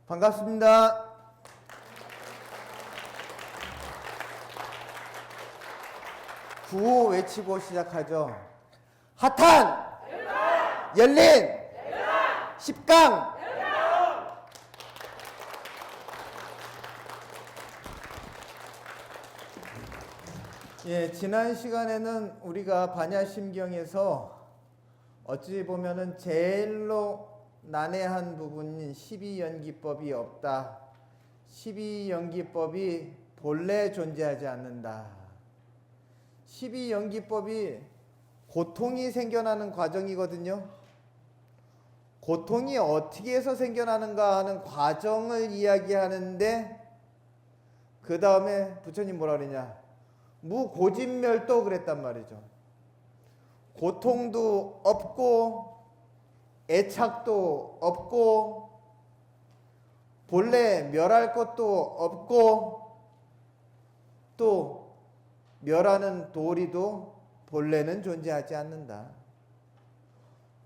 반갑습니다. 구호 외치고 시작하죠. 핫한 열린 10강. 예, 지난 시간에는 우리가 반야심경에서 어찌 보면은 제일로 난해한 부분인 12연기법이 없다. 12연기법이 본래 존재하지 않는다. 12연기법이 고통이 생겨나는 과정이거든요. 고통이 어떻게 해서 생겨나는가 하는 과정을 이야기하는데, 그 다음에 부처님 뭐라 그러냐? 무고진멸도 그랬단 말이죠. 고통도 없고 애착도 없고 본래 멸할 것도 없고 또 멸하는 도리도 본래는 존재하지 않는다.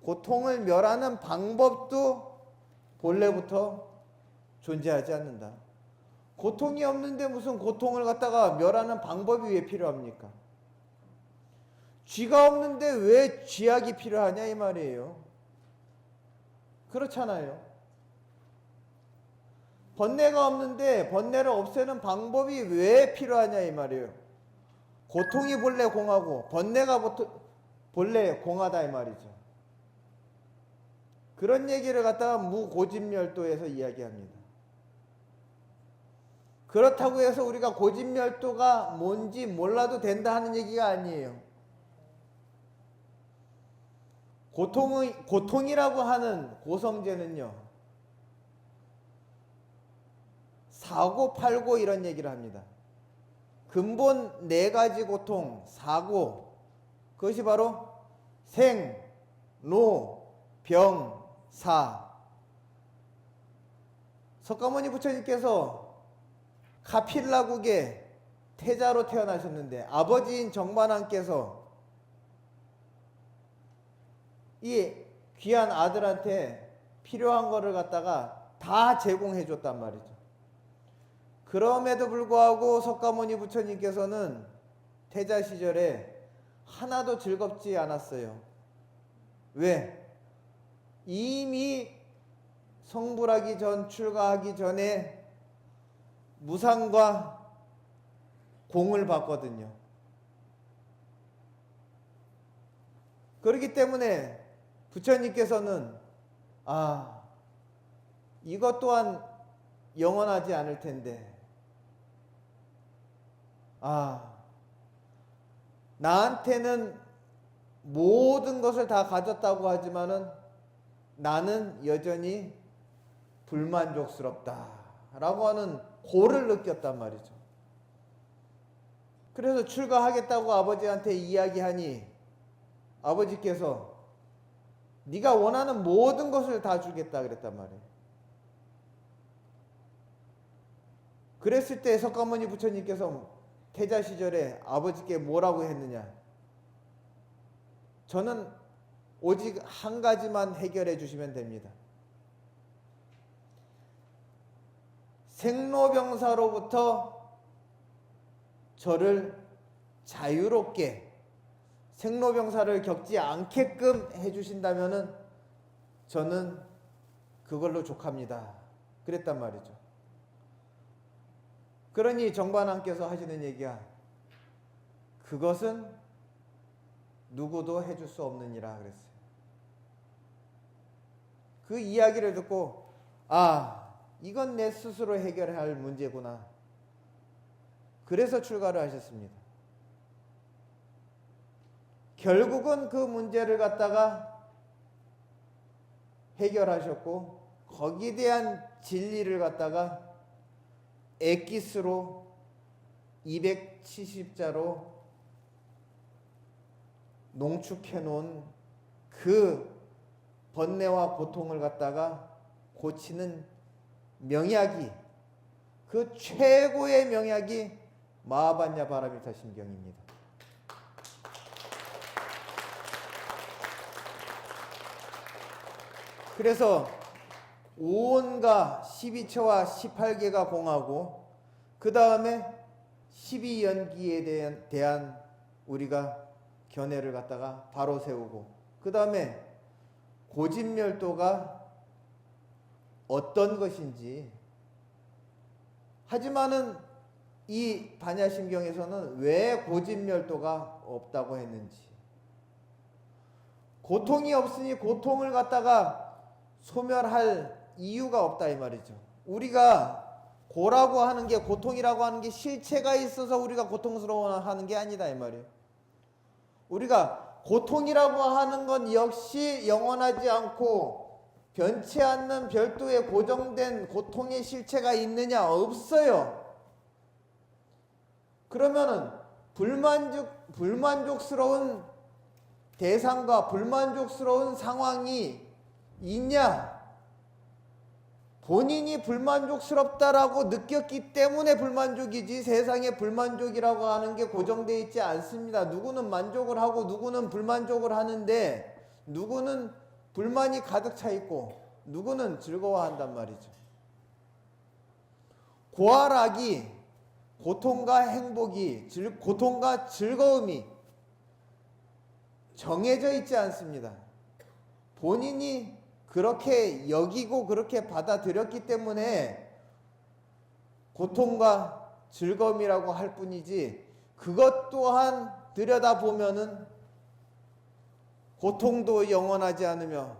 고통을 멸하는 방법도 본래부터 존재하지 않는다. 고통이 없는데 무슨 고통을 갖다가 멸하는 방법이 왜 필요합니까? 쥐가 없는데 왜 쥐약이 필요하냐 이 말이에요. 그렇잖아요. 번뇌가 없는데 번뇌를 없애는 방법이 왜 필요하냐 이 말이에요. 고통이 본래 공하고 번뇌가 본래 공하다 이 말이죠. 그런 얘기를 갖다가 무고진멸도에서 이야기합니다. 그렇다고 해서 우리가 고진멸도가 뭔지 몰라도 된다 하는 얘기가 아니에요. 고통이라고 하는 고성제는요, 사고, 팔고 이런 얘기를 합니다. 근본 네 가지 고통, 사고, 그것이 바로 생, 로, 병, 사. 석가모니 부처님께서 카필라국의 태자로 태어나셨는데 아버지인 정반왕께서 이 귀한 아들한테 필요한 거를 갖다가 다 제공해 줬단 말이죠. 그럼에도 불구하고 석가모니 부처님께서는 태자 시절에 하나도 즐겁지 않았어요. 왜? 이미 성불하기 전, 출가하기 전에 무상과 공을 받거든요. 그렇기 때문에 부처님께서는 이것 또한 영원하지 않을 텐데, 나한테는 모든 것을 다 가졌다고 하지만은 나는 여전히 불만족스럽다 라고 하는 고를 느꼈단 말이죠. 그래서 출가하겠다고 아버지한테 이야기하니 아버지께서 네가 원하는 모든 것을 다 주겠다 그랬단 말이에요. 그랬을 때 석가모니 부처님께서 태자 시절에 아버지께 뭐라고 했느냐? 저는 오직 한 가지만 해결해 주시면 됩니다. 생로병사로부터 저를 자유롭게, 생로병사를 겪지 않게끔 해주신다면은 저는 그걸로 족합니다. 그랬단 말이죠. 그러니 정반왕께서 하시는 얘기야, 그것은 누구도 해줄 수 없느니라 그랬어요. 그 이야기를 듣고 이건 내 스스로 해결해야 할 문제구나. 그래서 출가를 하셨습니다. 결국은 그 문제를 갖다가 해결하셨고, 거기에 대한 진리를 갖다가 엑기스로 270자로 농축해 놓은 그 번뇌와 고통을 갖다가 고치는 명약이, 그 최고의 명약이 마하반야 바라밀타 심경입니다. 그래서 오온과 12처와 18개가 공하고 그 다음에 12연기에 대한 우리가 견해를 갖다가 바로 세우고 그 다음에 고진멸도가 어떤 것인지 하지만은 이 반야심경에서는 왜 고진멸도가 없다고 했는지 고통이 없으니 고통을 갖다가 소멸할 이유가 없다 이 말이죠. 우리가 고라고 하는 게 고통이라고 하는 게 실체가 있어서 우리가 고통스러워하는 게 아니다 이 말이에요. 우리가 고통이라고 하는 건 역시 영원하지 않고 변치 않는 별도의 고정된 고통의 실체가 있느냐? 없어요. 그러면은 불만족스러운 대상과 불만족스러운 상황이 있냐? 본인이 불만족스럽다라고 느꼈기 때문에 불만족이지 세상에 불만족이라고 하는 게 고정되어 있지 않습니다. 누구는 만족을 하고 누구는 불만족을 하는데 누구는 불만이 가득 차 있고 누구는 즐거워한단 말이죠. 고활악이 고통과 행복이 고통과 즐거움이 정해져 있지 않습니다. 본인이 그렇게 여기고 그렇게 받아들였기 때문에 고통과 즐거움이라고 할 뿐이지 그것 또한 들여다보면은 고통도 영원하지 않으며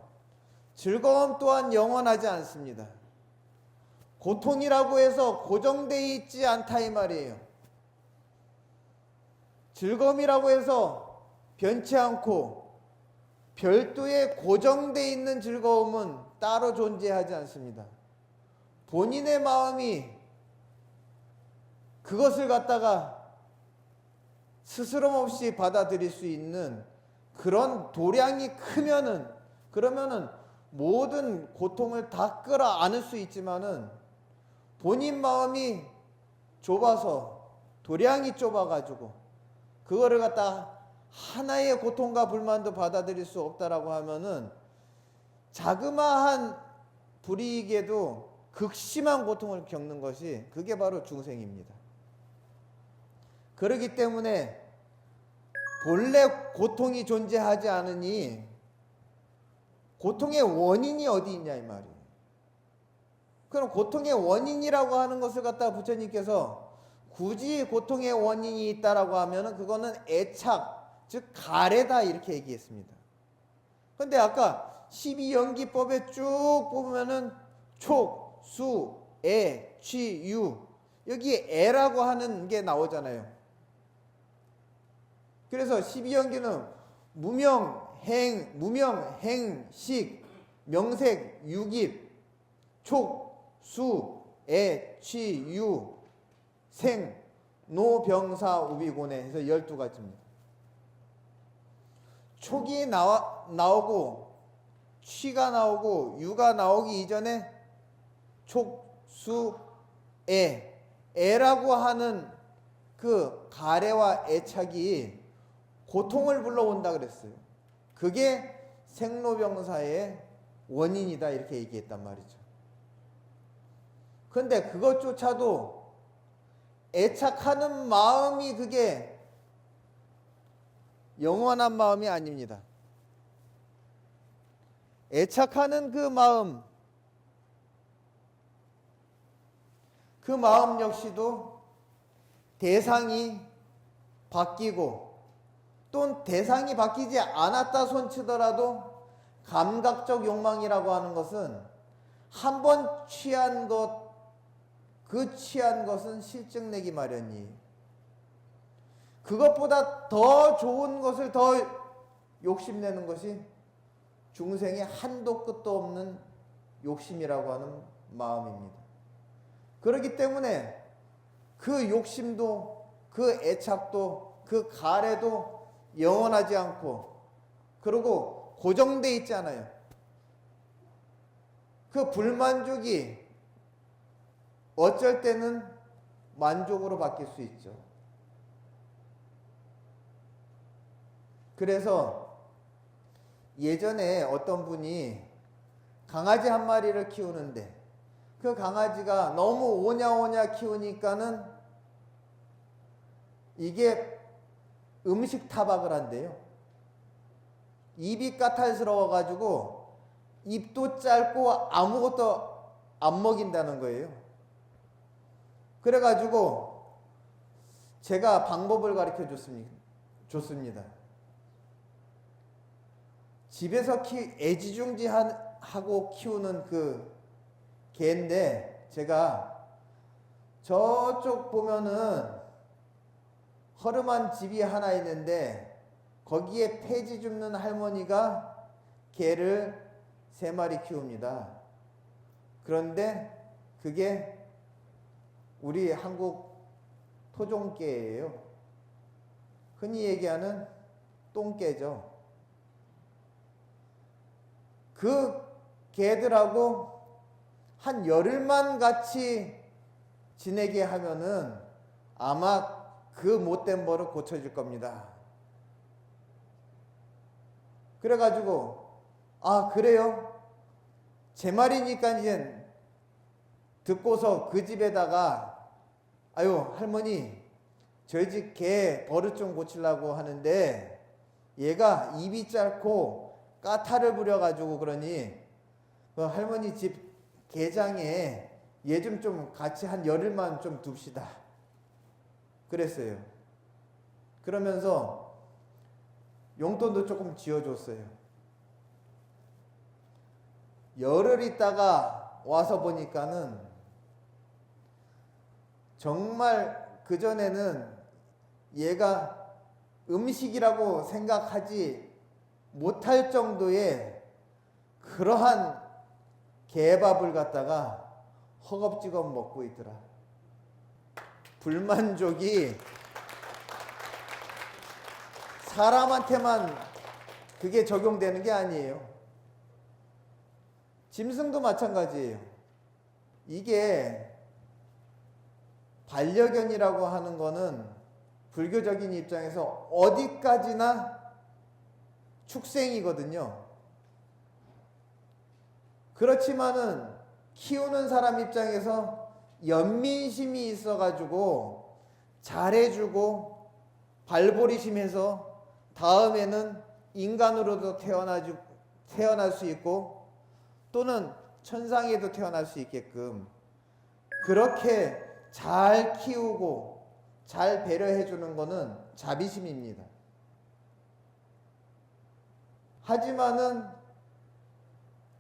즐거움 또한 영원하지 않습니다. 고통이라고 해서 고정되어 있지 않다 이 말이에요. 즐거움이라고 해서 변치 않고 별도의 고정되어 있는 즐거움은 따로 존재하지 않습니다. 본인의 마음이 그것을 갖다가 스스럼 없이 받아들일 수 있는 그런 도량이 크면은 그러면은 모든 고통을 다 끌어안을 수 있지만은 본인 마음이 좁아서 도량이 좁아가지고 그거를 갖다 하나의 고통과 불만도 받아들일 수 없다라고 하면은 자그마한 불이익에도 극심한 고통을 겪는 것이 그게 바로 중생입니다. 그렇기 때문에 본래 고통이 존재하지 않으니 고통의 원인이 어디 있냐 이 말이에요. 그럼 고통의 원인이라고 하는 것을 갖다가 부처님께서 굳이 고통의 원인이 있다라고 하면은 그거는 애착, 즉 가래다 이렇게 얘기했습니다. 근데 아까 12연기법에 쭉 보면은 촉, 수, 애, 취, 유 여기 애라고 하는 게 나오잖아요. 그래서 12연기는 무명, 행, 식, 명색, 유깁, 촉, 수, 애, 취, 유, 생, 노, 병사, 우비고내 해서 12가지입니다. 촉이 나오고 취가 나오고 유가 나오기 이전에 촉, 수, 애라고 하는 그 가래와 애착이 고통을 불러온다 그랬어요. 그게 생로병사의 원인이다 이렇게 얘기했단 말이죠. 근데 그것조차도 애착하는 마음이 그게 영원한 마음이 아닙니다. 애착하는 그 마음 역시도 대상이 바뀌고 또는 대상이 바뀌지 않았다 손치더라도 감각적 욕망이라고 하는 것은 한 번 취한 것, 그 취한 것은 실증내기 마련이에요. 그것보다 더 좋은 것을 더 욕심내는 것이 중생의 한도 끝도 없는 욕심이라고 하는 마음입니다. 그렇기 때문에 그 욕심도 그 애착도 그 가래도 영원하지 않고 그리고 고정되어 있지 않아요. 그 불만족이 어쩔 때는 만족으로 바뀔 수 있죠. 그래서 예전에 어떤 분이 강아지 한 마리를 키우는데 그 강아지가 너무 오냐오냐 키우니까는 이게 음식 타박을 한대요. 입이 까탈스러워 가지고 입도 짧고 아무것도 안 먹인다는 거예요. 그래 가지고 제가 방법을 가르쳐 줬습니다. 집에서 애지중지하고 키우는 그 개인데, 제가 저쪽 보면은 허름한 집이 하나 있는데 거기에 폐지 줍는 할머니가 개를 3마리 키웁니다. 그런데 그게 우리 한국 토종개예요. 흔히 얘기하는 똥개죠. 그 개들하고 한 열흘만 같이 지내게 하면은 아마 그 못된 버릇 고쳐질 겁니다. 그래가지고 그래요? 제 말이니까 이제 듣고서 그 집에다가 아유 할머니 저희 집 개 버릇 좀 고치려고 하는데 얘가 입이 짧고 까탈을 부려가지고 그러니 그 할머니 집 개장에 얘 좀 같이 한 열흘만 좀 둡시다 그랬어요. 그러면서 용돈도 조금 지어줬어요. 열흘 있다가 와서 보니까는 정말 그전에는 얘가 음식이라고 생각하지 못할 정도의 그러한 개밥을 갖다가 허겁지겁 먹고 있더라. 불만족이 사람한테만 그게 적용되는 게 아니에요. 짐승도 마찬가지예요. 이게 반려견이라고 하는 거는 불교적인 입장에서 어디까지나 축생이거든요. 그렇지만은 키우는 사람 입장에서 연민심이 있어가지고 잘해주고 발보리심해서 다음에는 인간으로도 태어날 수 있고 또는 천상에도 태어날 수 있게끔 그렇게 잘 키우고 잘 배려해 주는 것은 자비심입니다. 하지만은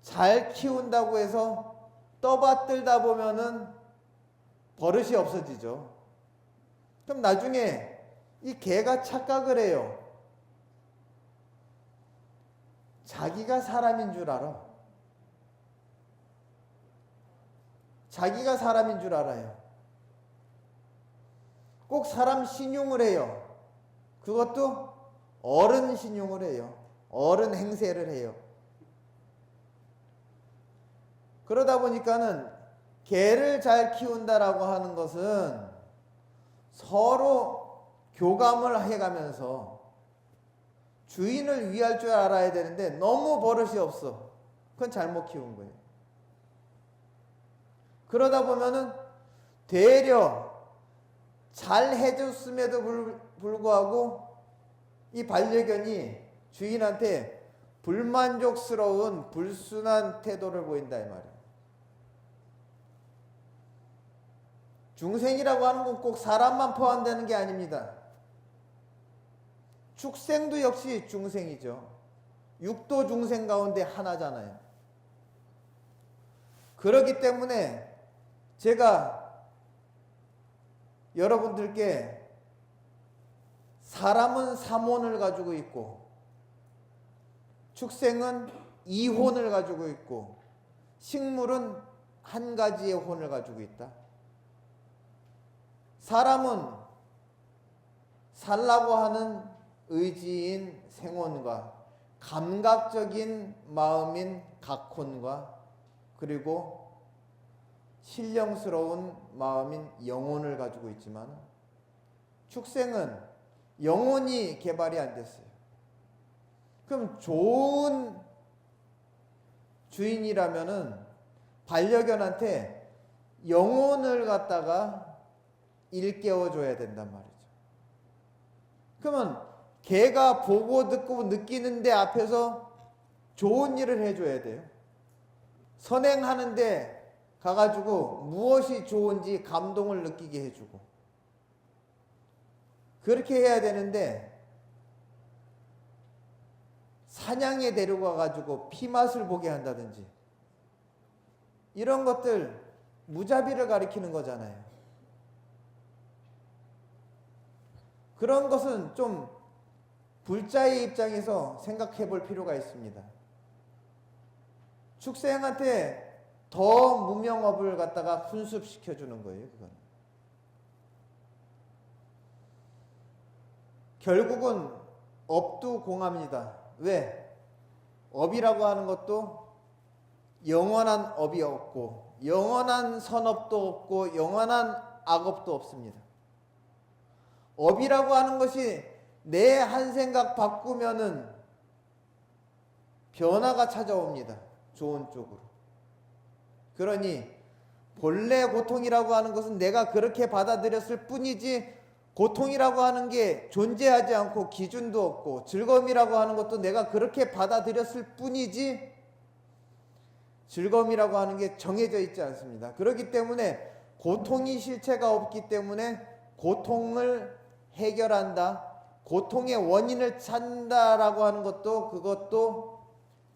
잘 키운다고 해서 떠받들다 보면은 버릇이 없어지죠. 그럼 나중에 이 개가 착각을 해요. 자기가 사람인 줄 알아. 자기가 사람인 줄 알아요. 꼭 사람 신용을 해요. 그것도 어른 신용을 해요. 어른 행세를 해요. 그러다 보니까는 개를 잘 키운다라고 하는 것은 서로 교감을 해가면서 주인을 위할 줄 알아야 되는데 너무 버릇이 없어. 그건 잘못 키운 거예요. 그러다 보면은 되려 잘 해줬음에도 불구하고 이 반려견이 주인한테 불만족스러운 불순한 태도를 보인다 이 말이에요. 중생이라고 하는 건 꼭 사람만 포함되는 게 아닙니다. 축생도 역시 중생이죠. 육도 중생 가운데 하나잖아요. 그렇기 때문에 제가 여러분들께 사람은 삼혼을 가지고 있고 축생은 이혼을 가지고 있고 식물은 한 가지의 혼을 가지고 있다. 사람은 살라고 하는 의지인 생혼과 감각적인 마음인 각혼과 그리고 신령스러운 마음인 영혼을 가지고 있지만 축생은 영혼이 개발이 안 됐어요. 그럼 주인이라면은 반려견한테 영혼을 갖다가 일깨워 줘야 된단 말이죠. 그러면 개가 보고 듣고 느끼는데 앞에서 좋은 일을 해줘야 돼요. 선행하는데 가가지고 무엇이 좋은지 감동을 느끼게 해주고 그렇게 해야 되는데, 사냥에 데려가가지고 피맛을 보게 한다든지 이런 것들 무자비를 가리키는 거잖아요. 그런 것은 좀 불자의 입장에서 생각해 볼 필요가 있습니다. 축생한테 더 무명업을 갖다가 훈습시켜 주는 거예요, 그건. 결국은 업두공합니다. 왜? 업이라고 하는 것도 영원한 업이 없고 영원한 선업도 없고 영원한 악업도 없습니다. 업이라고 하는 것이 내 한 생각 바꾸면은 변화가 찾아옵니다. 좋은 쪽으로. 그러니 본래 고통이라고 하는 것은 내가 그렇게 받아들였을 뿐이지, 고통이라고 하는 게 존재하지 않고 기준도 없고, 즐거움이라고 하는 것도 내가 그렇게 받아들였을 뿐이지 즐거움이라고 하는 게 정해져 있지 않습니다. 그렇기 때문에 고통이 실체가 없기 때문에 고통을 해결한다, 고통의 원인을 찾는다라고 하는 것도, 그것도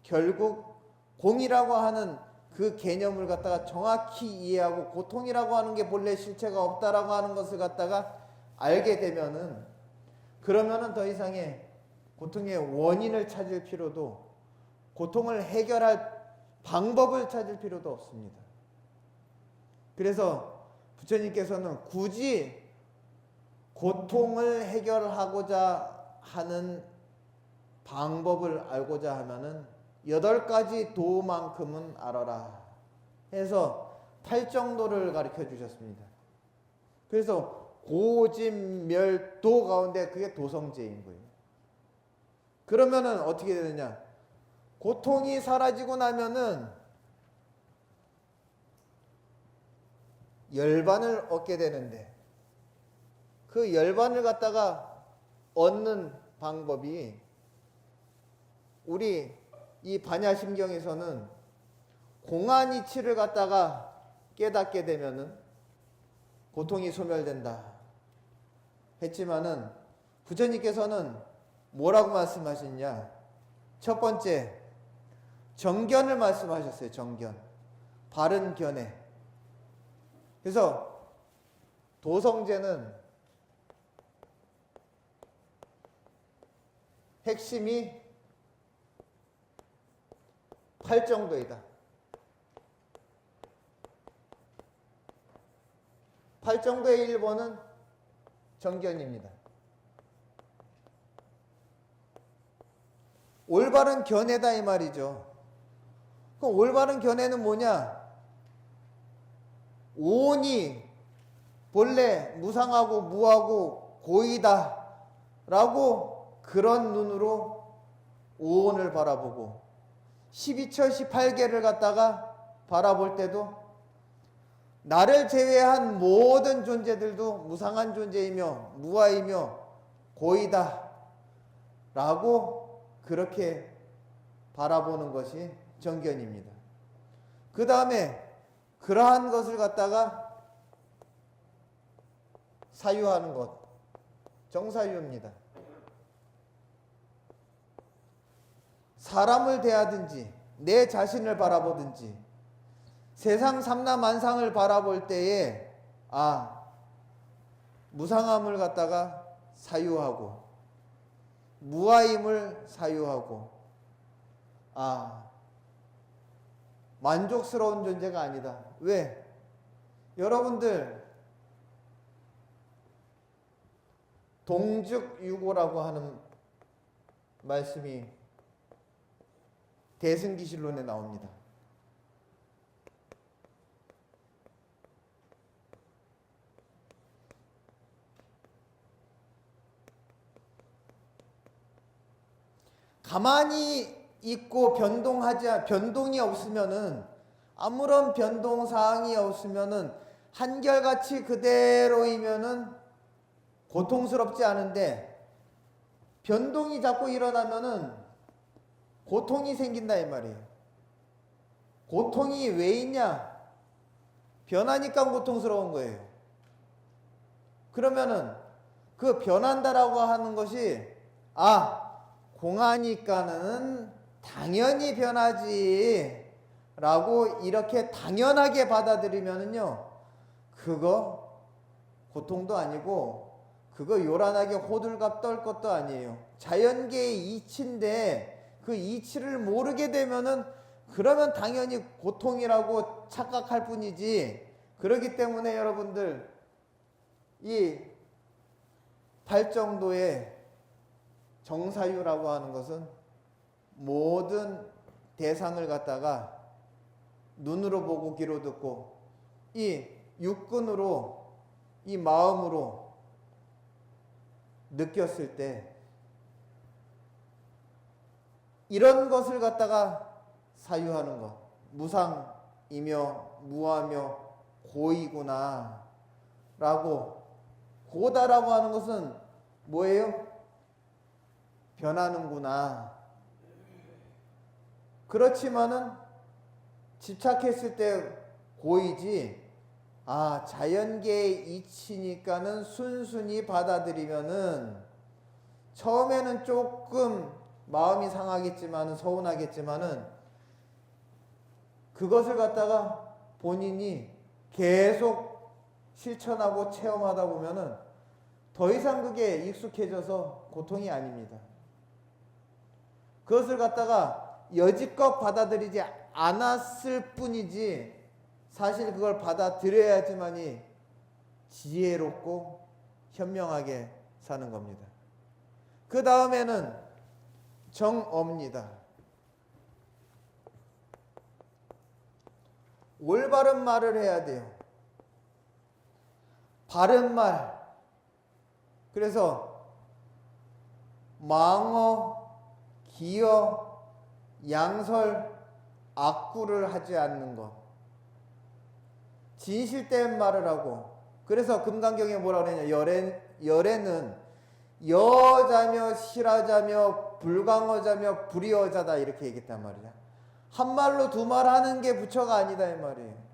결국 공이라고 하는 그 개념을 갖다가 정확히 이해하고 고통이라고 하는 게 본래 실체가 없다라고 하는 것을 갖다가 알게 되면은, 그러면은 더 이상의 고통의 원인을 찾을 필요도, 고통을 해결할 방법을 찾을 필요도 없습니다. 그래서 부처님께서는 굳이 고통을 해결하고자 하는 방법을 알고자 하면은 8가지 도만큼은 알아라 해서 8정도를 가르쳐 주셨습니다. 그래서 고진멸도 가운데 그게 도성제인 거예요. 그러면은 어떻게 되느냐? 고통이 사라지고 나면은 열반을 얻게 되는데, 그 열반을 갖다가 얻는 방법이 우리 이 반야심경에서는 공안이치를 갖다가 깨닫게 되면은 고통이 소멸된다 했지만은, 부처님께서는 뭐라고 말씀하셨냐? 첫 번째, 정견을 말씀하셨어요. 정견. 바른 견해. 그래서 도성제는 핵심이 8정도이다. 8정도의 1번은 정견입니다. 올바른 견해다 이 말이죠. 그럼 올바른 견해는 뭐냐? 오온이 본래 무상하고 무하고 고이다 라고 그런 눈으로 오온을 바라보고, 12처 18개를 갖다가 바라볼 때도 나를 제외한 모든 존재들도 무상한 존재이며 무아이며 고이다 라고 그렇게 바라보는 것이 정견입니다. 그 다음에 그러한 것을 갖다가 사유하는 것, 정사유입니다. 사람을 대하든지 내 자신을 바라보든지 세상 삼라만상을 바라볼 때에 무상함을 갖다가 사유하고 무아임을 사유하고 만족스러운 존재가 아니다. 왜? 여러분들 동즉유고라고 하는 말씀이 대승기실론에 나옵니다. 가만히 있고 변동이 없으면은, 아무런 변동 사항이 없으면은 한결같이 그대로이면은 고통스럽지 않은데, 변동이 자꾸 일어나면은 고통이 생긴다 이 말이에요. 고통이 왜 있냐? 변하니까 고통스러운 거예요. 그러면은 그 변한다라고 하는 것이, 공하니까는 당연히 변하지 라고 이렇게 당연하게 받아들이면은요, 그거 고통도 아니고 그거 요란하게 호들갑 떨 것도 아니에요. 자연계의 이치인데 그 이치를 모르게 되면은, 그러면 당연히 고통이라고 착각할 뿐이지. 그렇기 때문에 여러분들, 이 발정도의 정사유라고 하는 것은 모든 대상을 갖다가 눈으로 보고 귀로 듣고 이 육근으로, 이 마음으로 느꼈을 때 이런 것을 갖다가 사유하는 것, 무상이며 무하며 고이구나 라고, 고다라고 하는 것은 뭐예요? 변하는구나. 그렇지만은 집착했을 때 고이지, 자연계의 이치니까는 순순히 받아들이면은 처음에는 조금 마음이 상하겠지만은, 서운하겠지만은, 그것을 갖다가 본인이 계속 실천하고 체험하다 보면은 더 이상 그게 익숙해져서 고통이 아닙니다. 그것을 갖다가 여지껏 받아들이지 않았을 뿐이지, 사실 그걸 받아들여야지만이 지혜롭고 현명하게 사는 겁니다. 그 다음에는 정어입니다. 올바른 말을 해야 돼요. 바른 말. 그래서 망어, 기어, 양설, 악구를 하지 않는 것. 진실된 말을 하고. 그래서 금강경에 뭐라고 그러냐, 열애는 여자며 실하자며 불강어자며 불의어자다 이렇게 얘기했단 말이야. 한 말로 두 말 하는 게 부처가 아니다 이 말이에요.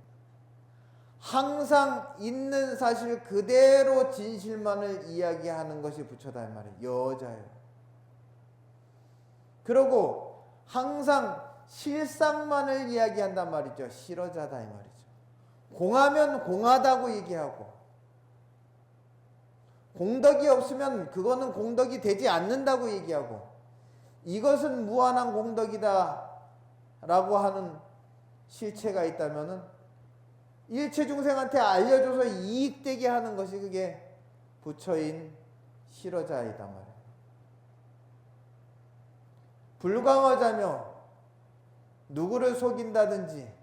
항상 있는 사실 그대로 진실만을 이야기하는 것이 부처다 이 말이에요. 여자예요. 그리고 항상 실상만을 이야기한단 말이죠. 실어자다 이 말이죠. 공하면 공하다고 얘기하고, 공덕이 없으면 그거는 공덕이 되지 않는다고 얘기하고, 이것은 무한한 공덕이다 라고 하는 실체가 있다면은 일체 중생한테 알려줘서 이익되게 하는 것이 그게 부처인 실어자이다 말이에요. 불광어자며 누구를 속인다든지,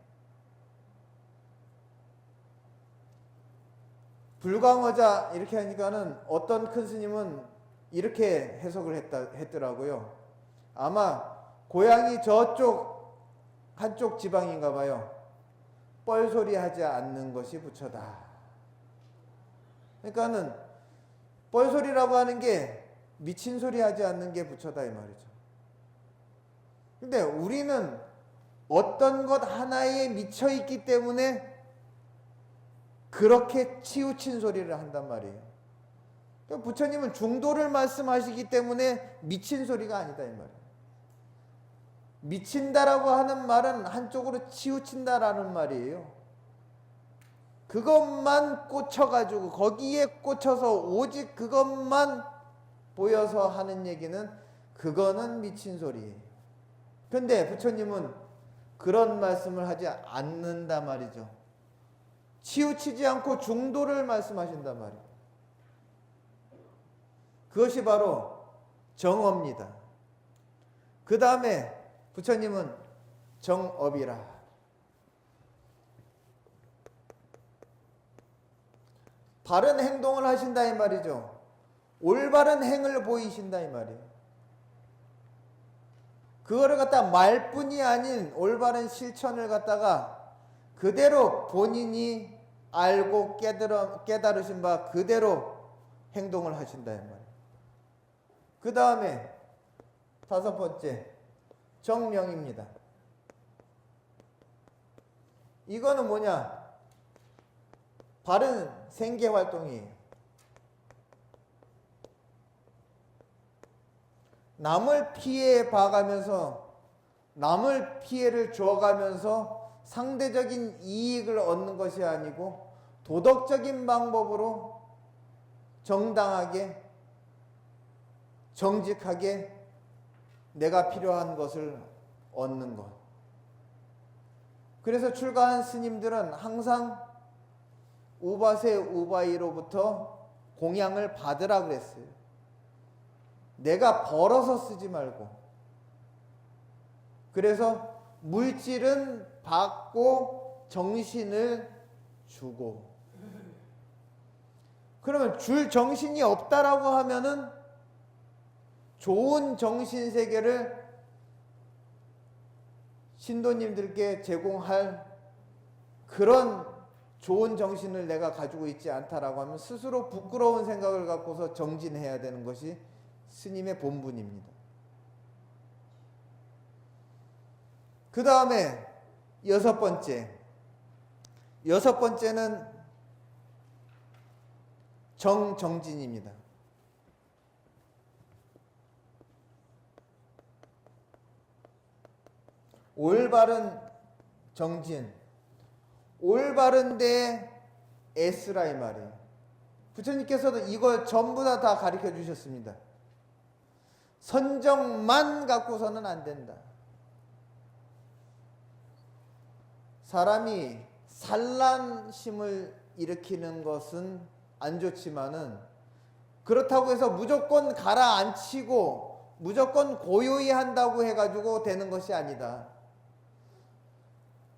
불광어자 이렇게 하니까는 어떤 큰 스님은 이렇게 해석을 했더라고요. 아마 고향이 저쪽 한쪽 지방인가 봐요. 뻘소리 하지 않는 것이 부처다. 그러니까는 뻘소리라고 하는 게 미친 소리 하지 않는 게 부처다 이 말이죠. 근데 우리는 어떤 것 하나에 미쳐 있기 때문에 그렇게 치우친 소리를 한단 말이에요. 그러니까 부처님은 중도를 말씀하시기 때문에 미친 소리가 아니다 이 말이에요. 미친다라고 하는 말은 한쪽으로 치우친다라는 말이에요. 그것만 꽂혀가지고 거기에 꽂혀서 오직 그것만 보여서 하는 얘기는, 그거는 미친 소리예요. 근데 부처님은 그런 말씀을 하지 않는단 말이죠. 치우치지 않고 중도를 말씀하신단 말이에요. 그것이 바로 정어입니다. 그 다음에 부처님은 정업이라. 바른 행동을 하신다 이 말이죠. 올바른 행을 보이신다 이 말이에요. 그거를 갖다 말뿐이 아닌 올바른 실천을 갖다가 그대로 본인이 알고 깨달으신 바 그대로 행동을 하신다 이 말이에요. 그 다음에 5번째 정명입니다. 이거는 뭐냐? 바른 생계 활동이에요. 남을 피해 봐가면서 남을 피해를 줘가면서 상대적인 이익을 얻는 것이 아니고 도덕적인 방법으로 정당하게 정직하게 내가 필요한 것을 얻는 것. 그래서 출가한 스님들은 항상 우바세 우바이로부터 공양을 받으라 그랬어요. 내가 벌어서 쓰지 말고. 그래서 물질은 받고 정신을 주고. 그러면 줄 정신이 없다라고 하면은 좋은 정신 세계를 신도님들께 제공할 그런 좋은 정신을 내가 가지고 있지 않다라고 하면 스스로 부끄러운 생각을 갖고서 정진해야 되는 것이 스님의 본분입니다. 그 다음에 6번째. 6번째는 정진입니다. 올바른 정진, 올바른데 애쓰라 이 말이에요. 부처님께서도 이걸 전부 다 가르쳐 주셨습니다. 선정만 갖고서는 안 된다. 사람이 산란심을 일으키는 것은 안 좋지만은 그렇다고 해서 무조건 가라앉히고 무조건 고요히 한다고 해가지고 되는 것이 아니다.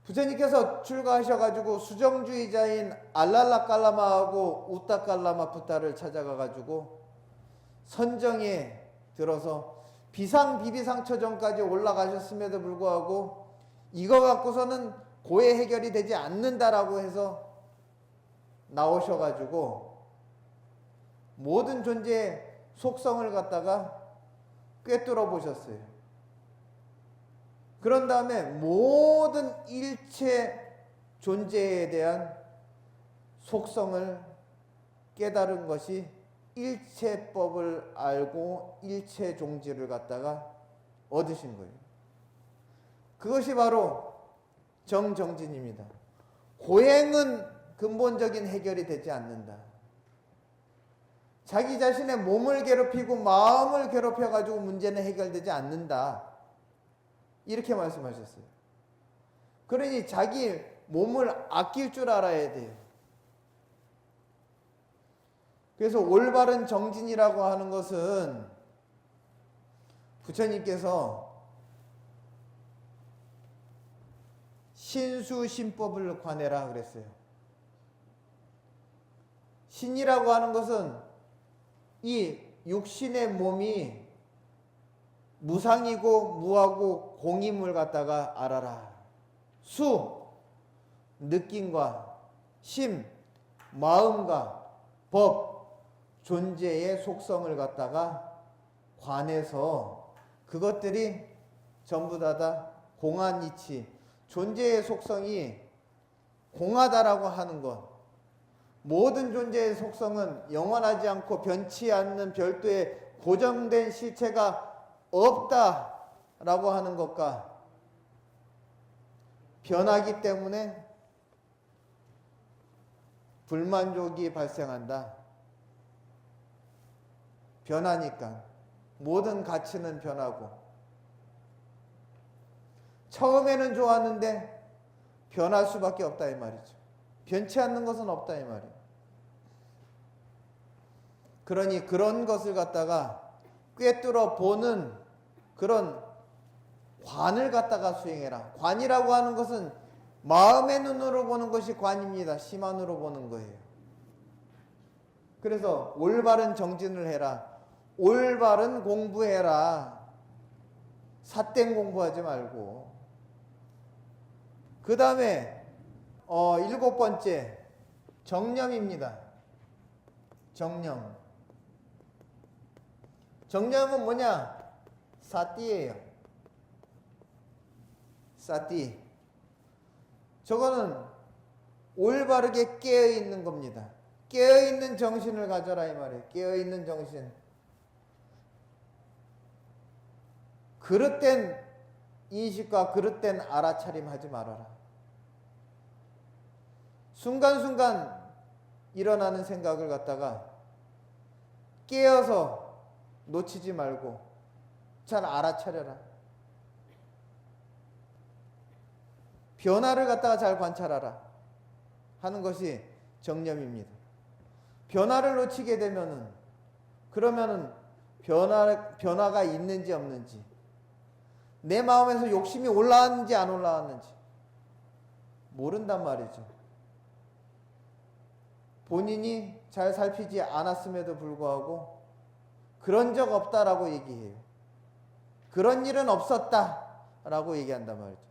부처님께서 출가하셔가지고 수정주의자인 알랄라깔라마하고 우따깔라마 부타를 찾아가가지고 선정에 들어서 비상비비상처전까지 올라가셨음에도 불구하고 이거 갖고서는 고해 해결이 되지 않는다라고 해서 나오셔가지고 모든 존재의 속성을 갖다가 꿰뚫어 보셨어요. 그런 다음에 모든 일체 존재에 대한 속성을 깨달은 것이 일체법을 알고 일체종지를 갖다가 얻으신 거예요. 그것이 바로 정진입니다. 고행은 근본적인 해결이 되지 않는다. 자기 자신의 몸을 괴롭히고 마음을 괴롭혀가지고 문제는 해결되지 않는다. 이렇게 말씀하셨어요. 그러니 자기 몸을 아낄 줄 알아야 돼요. 그래서 올바른 정진이라고 하는 것은 부처님께서 신수신법을 관해라 그랬어요. 신이라고 하는 것은 이 육신의 몸이 무상이고 무하고 공임을 갖다가 알아라. 수, 느낌과 심, 마음과 법, 존재의 속성을 갖다가 관해서 그것들이 전부 다 공한이치, 존재의 속성이 공하다라고 하는 것. 모든 존재의 속성은 영원하지 않고 변치 않는 별도의 고정된 실체가 없다라고 하는 것과 변하기 때문에 불만족이 발생한다. 변하니까 모든 가치는 변하고 처음에는 좋았는데 변할 수밖에 없다 이 말이죠. 변치 않는 것은 없다 이 말이에요. 그러니 그런 것을 갖다가 꿰뚫어 보는 그런 관을 갖다가 수행해라. 관이라고 하는 것은 마음의 눈으로 보는 것이 관입니다. 심안으로 보는 거예요. 그래서 올바른 정진을 해라. 올바른 공부해라. 삿된 공부하지 말고. 그 다음에 7번째 정념입니다. 정념. 정념은 뭐냐? 사띠예요. 사띠. 저거는 올바르게 깨어있는 겁니다. 깨어있는 정신을 가져라 이 말이에요. 깨어있는 정신. 그릇된 인식과 그릇된 알아차림 하지 말아라. 순간순간 일어나는 생각을 갖다가 깨어서 놓치지 말고 잘 알아차려라. 변화를 갖다가 잘 관찰하라 하는 것이 정념입니다. 변화를 놓치게 되면은 그러면은 변화가 있는지 없는지, 내 마음에서 욕심이 올라왔는지 안 올라왔는지 모른단 말이죠. 본인이 잘 살피지 않았음에도 불구하고 그런 적 없다라고 얘기해요. 그런 일은 없었다라고 얘기한단 말이죠.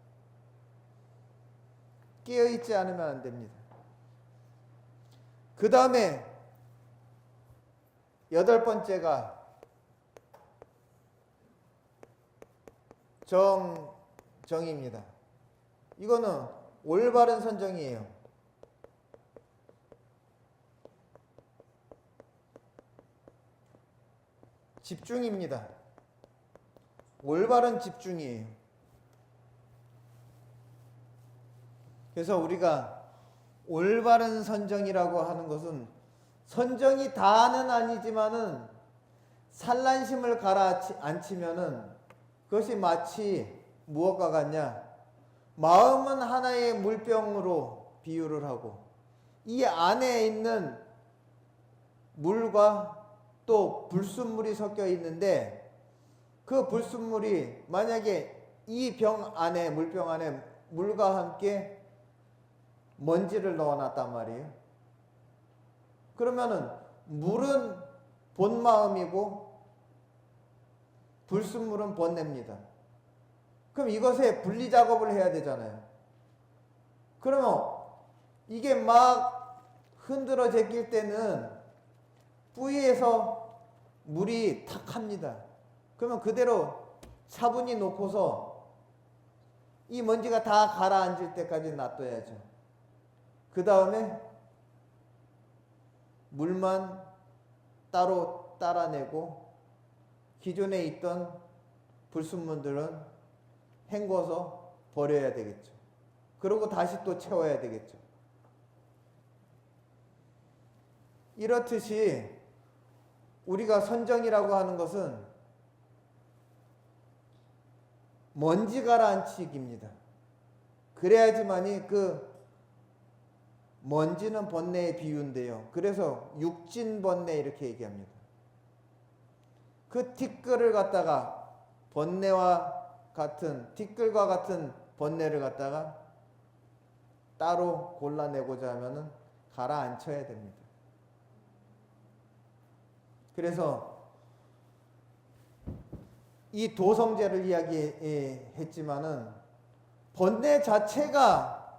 깨어있지 않으면 안 됩니다. 그 다음에 8번째가 정입니다. 이거는 올바른 선정이에요. 집중입니다. 올바른 집중이에요. 그래서 우리가 올바른 선정이라고 하는 것은 선정이 다는 아니지만은 산란심을 가라앉히면은 그것이 마치 무엇과 같냐? 마음은 하나의 물병으로 비유를 하고 이 안에 있는 물과 또 불순물이 섞여 있는데 그 불순물이 만약에 이 병 안에, 물병 안에 물과 함께 먼지를 넣어놨단 말이에요. 그러면은 물은 본 마음이고 불순물은 번뇌입니다. 그럼 이것에 분리 작업을 해야 되잖아요. 그러면 이게 막 흔들어 제낄 때는 뿌리에서 물이 탁 합니다. 그러면 그대로 차분히 놓고서 이 먼지가 다 가라앉을 때까지 놔둬야죠. 그 다음에 물만 따로 따라내고 기존에 있던 불순물들은 헹궈서 버려야 되겠죠. 그리고 다시 또 채워야 되겠죠. 이렇듯이 우리가 선정이라고 하는 것은 먼지 가라앉히기입니다. 그래야지만이 그 먼지는 번뇌의 비유인데요. 그래서 육진번뇌 이렇게 얘기합니다. 그 티끌을 갖다가 번뇌와 같은, 티끌과 같은 번뇌를 갖다가 따로 골라내고자 하면은 가라앉혀야 됩니다. 그래서 이 도성제를 이야기했지만은 번뇌 자체가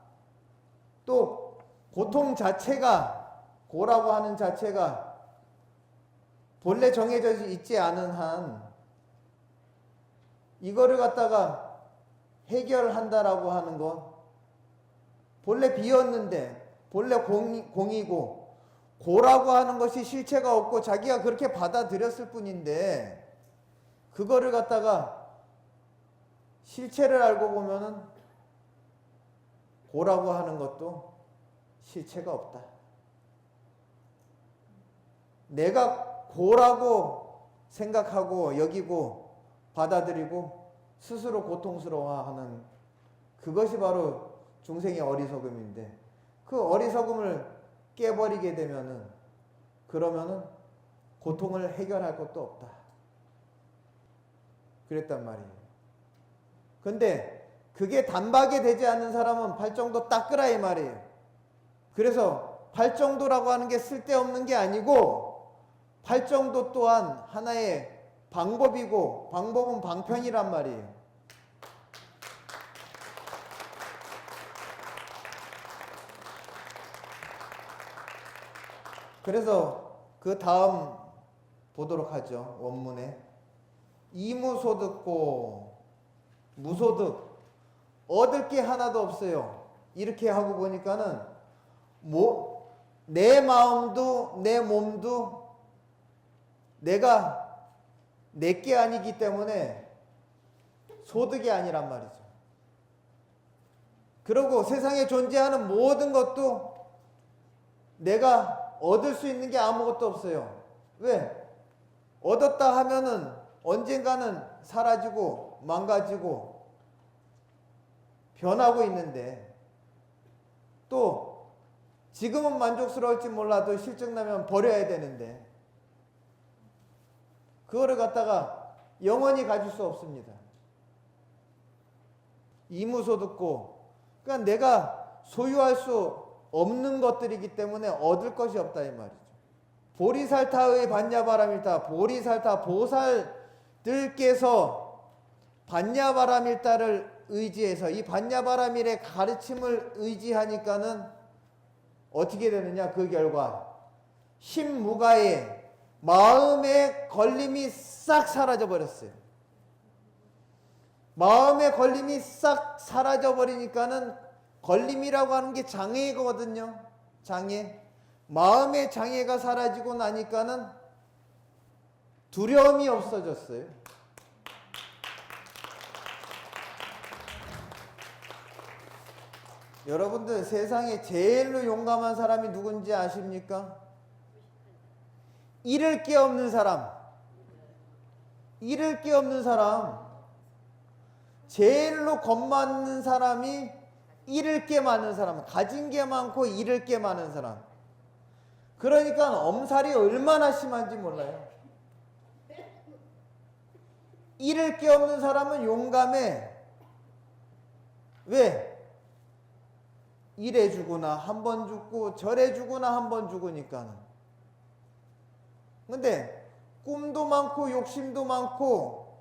또 고통 자체가, 고라고 하는 자체가 본래 정해져 있지 않은 한 이거를 갖다가 해결한다라고 하는 건 본래 비었는데 본래 공이고 고라고 하는 것이 실체가 없고 자기가 그렇게 받아들였을 뿐인데 그거를 갖다가 실체를 알고 보면은 고라고 하는 것도 실체가 없다. 내가 고라고 생각하고 여기고 받아들이고 스스로 고통스러워하는 그것이 바로 중생의 어리석음인데 그 어리석음을 깨버리게 되면은 그러면은 고통을 해결할 것도 없다. 그랬단 말이에요. 근데 그게 단박에 되지 않는 사람은 발정도 닦으라 이 말이에요. 그래서 발정도라고 하는 게 쓸데없는 게 아니고 발정도 또한 하나의 방법이고 방법은 방편이란 말이에요. 그래서 그 다음 보도록 하죠. 원문에 이무소득고 무소득 얻을 게 하나도 없어요. 이렇게 하고 보니까는 내 마음도 내 몸도 내가 내게 아니기 때문에 소득이 아니란 말이죠. 그리고 세상에 존재하는 모든 것도 내가 얻을 수 있는 게 아무것도 없어요. 왜? 얻었다 하면은 언젠가는 사라지고 망가지고 변하고 있는데, 또 지금은 만족스러울지 몰라도 실증나면 버려야 되는데 그거를 갖다가 영원히 가질 수 없습니다. 이무소득고, 그러니까 내가 소유할 수 없는 것들이기 때문에 얻을 것이 없다 이 말이죠. 보리살타의 반야바라밀타, 보리살타 보살들께서 반야바라밀타를 의지해서 이 반야바라밀의 가르침을 의지하니까는 어떻게 되느냐, 그 결과 심무가의 마음의 걸림이 싹 사라져 버렸어요. 마음의 걸림이 싹 사라져 버리니까는, 걸림이라고 하는 게 장애거든요. 장애. 마음의 장애가 사라지고 나니까는 두려움이 없어졌어요. 여러분들 세상에 제일로 용감한 사람이 누군지 아십니까? 잃을 게 없는 사람. 잃을 게 없는 사람. 제일로 겁많는 사람이 잃을 게 많은 사람. 가진 게 많고 잃을 게 많은 사람. 그러니까 엄살이 얼마나 심한지 몰라요. 잃을 게 없는 사람은 용감해. 왜? 이래 주구나 한 번 죽고 저래 주구나 한 번 죽으니까는. 근데 꿈도 많고 욕심도 많고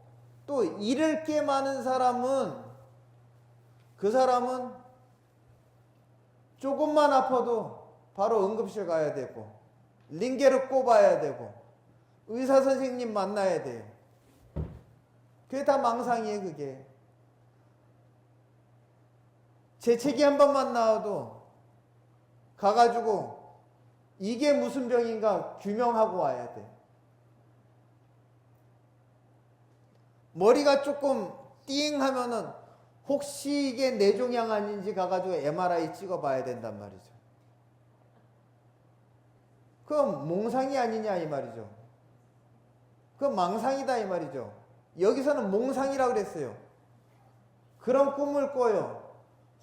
또 잃을 게 많은 사람은, 그 사람은 조금만 아파도 바로 응급실 가야 되고 링게를 꼽아야 되고 의사 선생님 만나야 돼요. 그게 다 망상이에요. 그게 재채기 한 번만 나와도 가가지고 이게 무슨 병인가 규명하고 와야 돼. 머리가 조금 띵 하면은 혹시 이게 뇌종양 아닌지 가가지고 MRI 찍어봐야 된단 말이죠. 그럼 몽상이 아니냐 이 말이죠. 그럼 망상이다 이 말이죠. 여기서는 몽상이라고 그랬어요. 그런 꿈을 꿔요.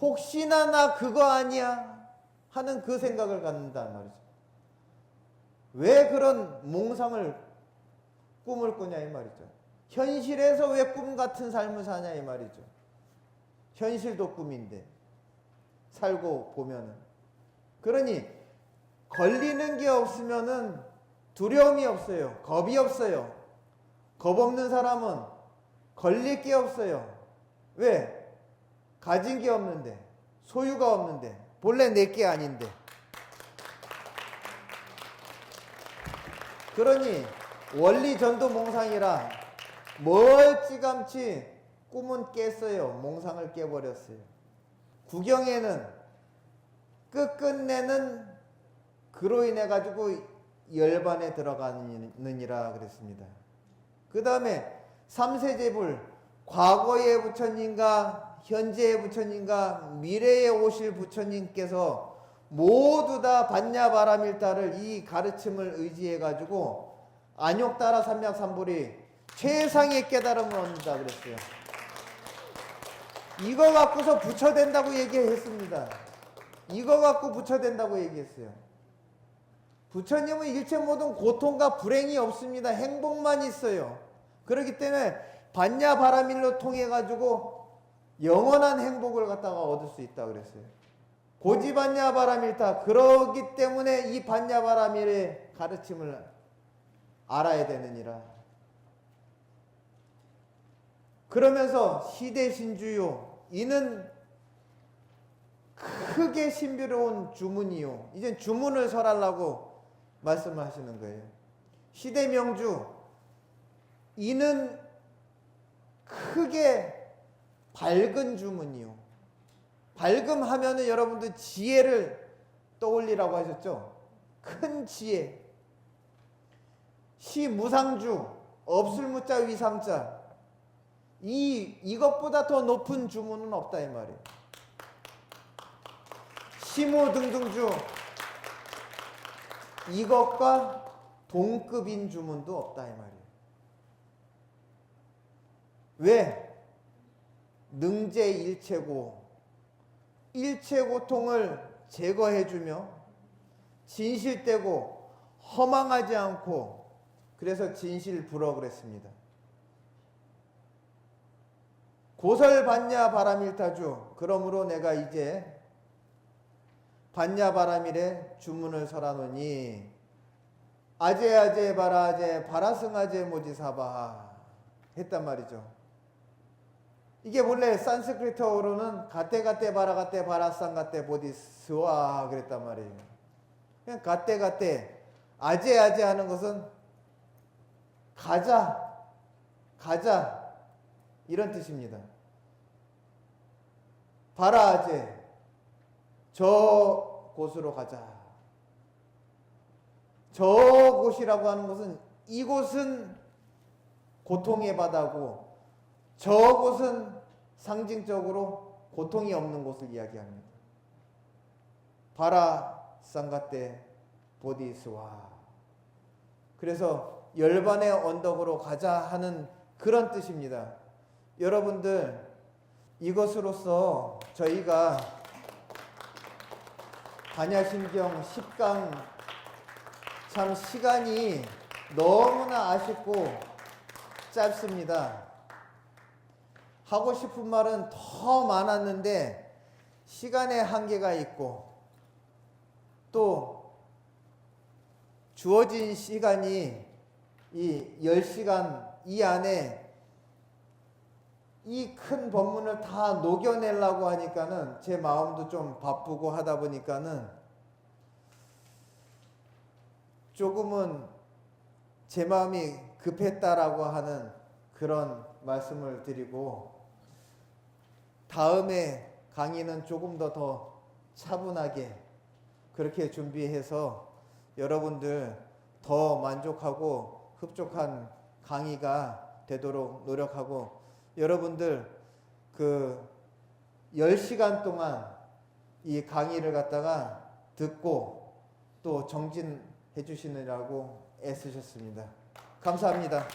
혹시나 나 그거 아니야 하는 그 생각을 갖는단 말이죠. 왜 그런 몽상을 꿈을 꾸냐 이 말이죠. 현실에서 왜 꿈 같은 삶을 사냐 이 말이죠. 현실도 꿈인데 살고 보면은. 그러니 걸리는 게 없으면은 두려움이 없어요. 겁이 없어요. 겁 없는 사람은 걸릴 게 없어요. 왜? 가진 게 없는데, 소유가 없는데, 본래 내 게 아닌데. 그러니 원리 전도몽상이라 멀찌감치 꿈은 깼어요. 몽상을 깨버렸어요. 구경에는 끝끝내는 그로 인해 가지고 열반에 들어가느니라 그랬습니다. 그 다음에 삼세제불, 과거의 부처님과 현재의 부처님과 미래에 오실 부처님께서 모두 다 반야바라밀타를, 이 가르침을 의지해 가지고 안욕따라 삼약삼불이 최상의 깨달음을 얻는다 그랬어요. 이거 갖고서 부처 된다고 얘기했습니다. 이거 갖고 부처 된다고 얘기했어요. 부처님은 일체 모든 고통과 불행이 없습니다. 행복만 있어요. 그렇기 때문에 반야바라밀로 통해 가지고 영원한 행복을 갖다가 얻을 수 있다 그랬어요. 고지반야바라밀타. 그러기 때문에 이 반야바라밀의 가르침을 알아야 되느니라. 그러면서 시대신주요, 이는 크게 신비로운 주문이요. 이제 주문을 설하려고 말씀을 하시는 거예요. 시대명주 이는 크게 밝은 주문이요. 밝음하면은 여러분들 지혜를 떠올리라고 하셨죠. 큰 지혜. 시무상주 없을 무자 위상자. 이것보다 더 높은 주문은 없다 이 말이에요. 시무등등주 이것과 동급인 주문도 없다 이 말이에요. 왜? 능제일체고 일체고통을 제거해주며 진실되고 허망하지 않고 그래서 진실불어 그랬습니다. 고설반야 바람일타주 그러므로 내가 이제 반야바람일에 주문을 설하노니 아제아제 바라제 바라승아제 모지사바 했단 말이죠. 이게 원래 산스크리트어로는 가떼가떼 바라가떼 바라쌍가떼 보디스와 그랬단 말이에요. 그냥 가떼가떼 아제아제 하는 것은 가자 이런 뜻입니다. 바라아제 저 곳으로 가자. 저 곳이라고 하는 것은 이곳은 고통의 바다고 저 곳은 상징적으로 고통이 없는 곳을 이야기합니다. 바라 쌍가떼 보디스와 그래서 열반의 언덕으로 가자 하는 그런 뜻입니다. 여러분들 이것으로서 저희가 반야심경 10강 참 시간이 너무나 아쉽고 짧습니다. 하고 싶은 말은 더 많았는데 시간의 한계가 있고 또 주어진 시간이 이 10시간 이 안에 이 큰 법문을 다 녹여내려고 하니까는 제 마음도 좀 바쁘고 하다 보니까는 조금은 제 마음이 급했다라고 하는 그런 말씀을 드리고 다음에 강의는 조금 더 차분하게 그렇게 준비해서 여러분들 더 만족하고 흡족한 강의가 되도록 노력하고 여러분들 그 10시간 동안 이 강의를 갖다가 듣고 또 정진해 주시느라고 애쓰셨습니다. 감사합니다.